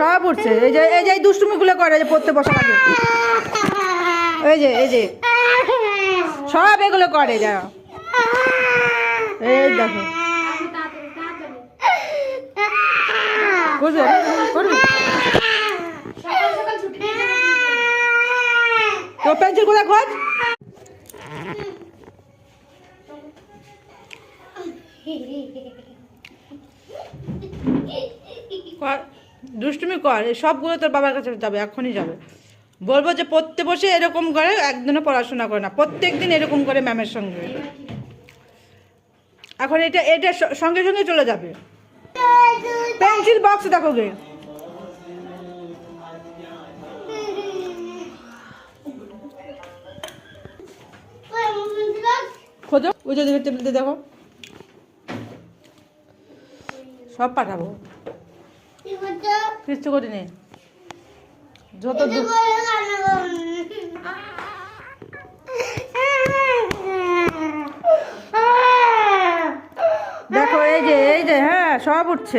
সব উঠছে। এই যে দুষ্টুমিগুলো করে, যে পড়তে বসা লাগে, এই যে সব এগুলো করে যা। এই দেখো করবে করবে। তো পেন্সিল কোথায় খোঁজ? দুষ্টুমি কর, সবগুলো তোর বাবার কাছে যাবে, এখনই যাবে। বলবো যে পড়তে বসে এরকম করে, একদিনও পড়াশোনা করে না, প্রত্যেক দিন এরকম করে ম্যামের সঙ্গে। এখন এটা সঙ্গে সঙ্গে চলে যাবে। পেন্সিল বক্স দেখো গে, খোঁজো ওই যে টেবিলতে দেখো, সব পাঠাবো। কিচ্ছু করিনি, যত দেখো এই যে হ্যাঁ সব উঠছে।